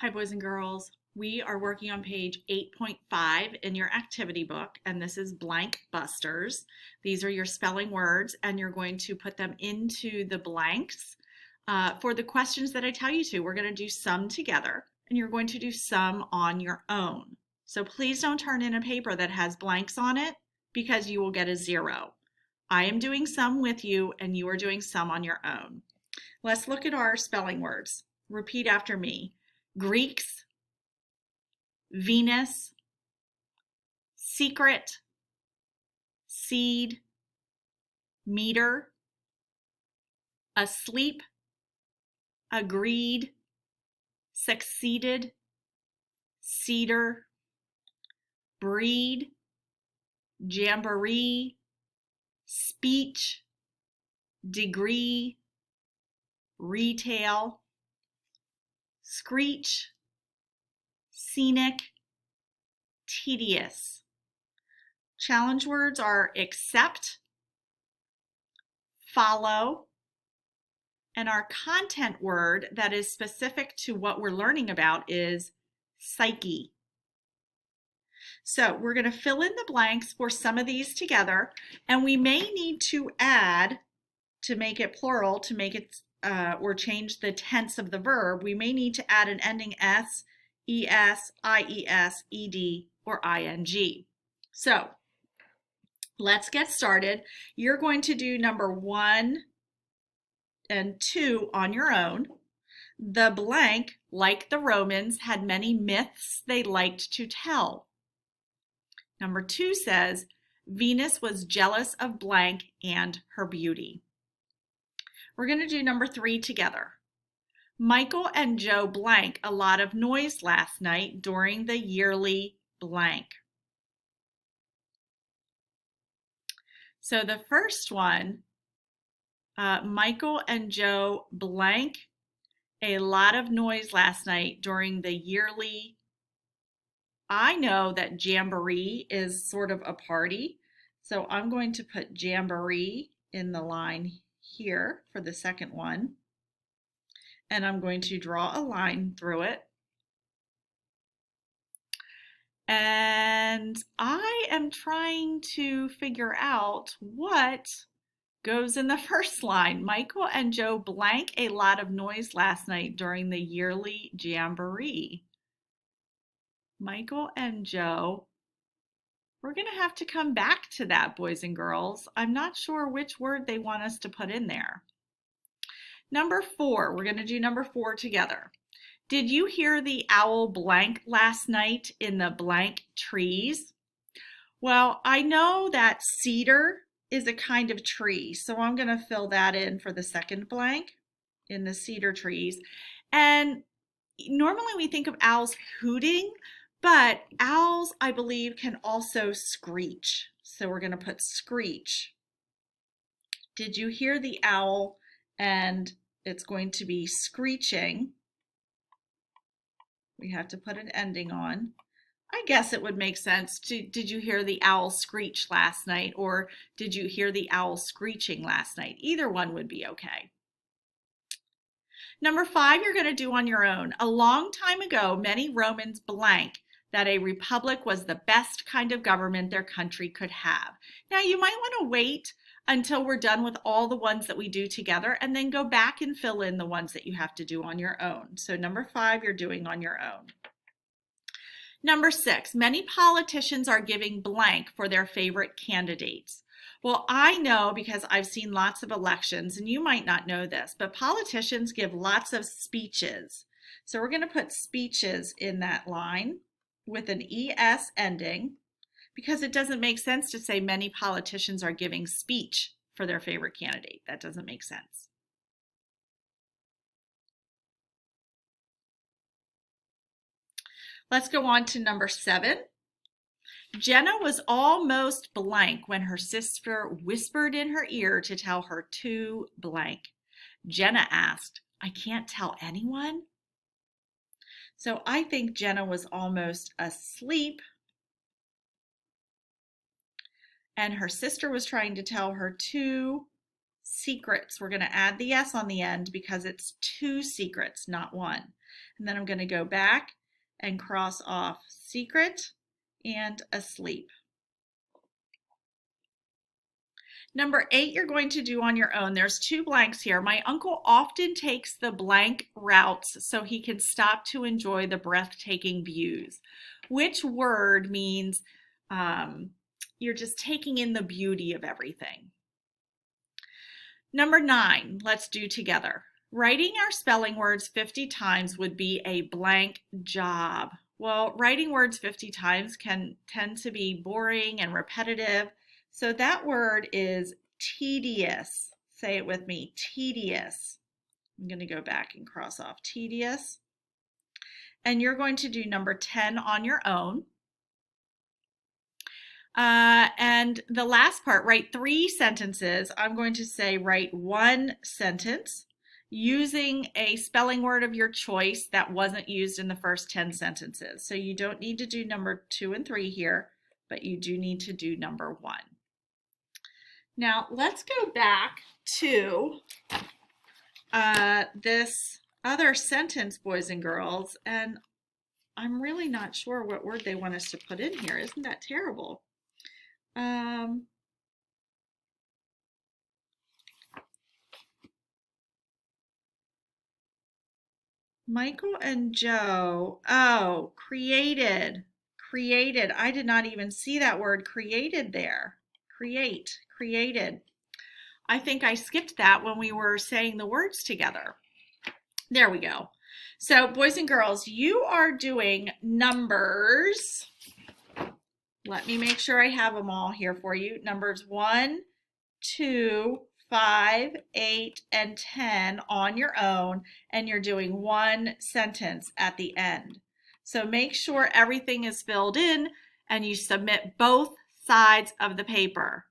Hi, boys and girls. We are working on page 8.5 in your activity book, and this is blank busters. These are your spelling words, and you're going to put them into the blanks for the questions that I tell you to. We're going to do some together, and you're going to do some on your own. So please don't turn in a paper that has blanks on it because you will get a 0. I am doing some with you, and you are doing some on your own. Let's look at our spelling words. Repeat after me. Greeks, Venus, secret, seed, meter, asleep, agreed, succeeded, cedar, breed, jamboree, speech, degree, retail, screech, scenic, tedious. Challenge words are accept, follow, and our content word that is specific to what we're learning about is psyche. So we're going to fill in the blanks for some of these together, and we may need to add, to make it plural, to make it or change the tense of the verb, we may need to add an ending s, es, ies, ed, or ing. So let's get started. You're going to do number 1 and 2 on your own. The blank, like the Romans, had many myths they liked to tell. Number 2 says, Venus was jealous of blank and her beauty. We're going to do number 3 together. Michael and Joe blank a lot of noise last night during the yearly blank. So the first one, Michael and Joe blank a lot of noise last night during the yearly. I know that jamboree is sort of a party, so I'm going to put jamboree in the line here for the second one, and I'm going to draw a line through it. And I am trying to figure out what goes in the first line. Michael and Joe blank a lot of noise last night during the yearly jamboree. Michael and Joe. We're going to have to come back to that, boys and girls. I'm not sure which word they want us to put in there. Number 4, we're going to do number 4 together. Did you hear the owl blank last night in the blank trees? Well, I know that cedar is a kind of tree, so I'm going to fill that in for the second blank in the cedar trees. And normally we think of owls hooting, but owls, I believe, can also screech. So we're going to put screech. Did you hear the owl? And it's going to be screeching. We have to put an ending on. I guess it would make sense to, did you hear the owl screech last night? Or did you hear the owl screeching last night? Either one would be okay. Number 5, you're going to do on your own. A long time ago, many Romans blank that a republic was the best kind of government their country could have. Now, you might want to wait until we're done with all the ones that we do together and then go back and fill in the ones that you have to do on your own. So number 5, you're doing on your own. Number 6, many politicians are giving blank for their favorite candidates. Well, I know because I've seen lots of elections, and you might not know this, but politicians give lots of speeches. So we're going to put speeches in that line with an ES ending because it doesn't make sense to say many politicians are giving speech for their favorite candidate. That doesn't make sense. Let's go on to number 7. Jenna was almost blank when her sister whispered in her ear to tell her to blank. Jenna asked, I can't tell anyone? So I think Jenna was almost asleep and her sister was trying to tell her 2 secrets. We're going to add the S on the end because it's 2 secrets, not 1. And then I'm going to go back and cross off secret and asleep. Number 8, you're going to do on your own. There's 2 blanks here. My uncle often takes the blank routes so he can stop to enjoy the breathtaking views. Which word means you're just taking in the beauty of everything? Number 9, let's do together. Writing our spelling words 50 times would be a blank job. Well, writing words 50 times can tend to be boring and repetitive. So that word is tedious. Say it with me, tedious. I'm going to go back and cross off tedious. And you're going to do number 10 on your own. And the last part, write 3 sentences. I'm going to say write 1 sentence using a spelling word of your choice that wasn't used in the first 10 sentences. So you don't need to do number 2 and 3 here, but you do need to do number 1. Now let's go back to this other sentence, boys and girls, and I'm really not sure what word they want us to put in here. Isn't that terrible? Michael and Joe, oh, created. I did not even see that word created there. Created. I think I skipped that when we were saying the words together. There we go. So boys and girls, you are doing numbers. Let me make sure I have them all here for you. Numbers 1, 2, 5, 8, and 10 on your own, and you're doing 1 sentence at the end. So make sure everything is filled in and you submit both sides of the paper.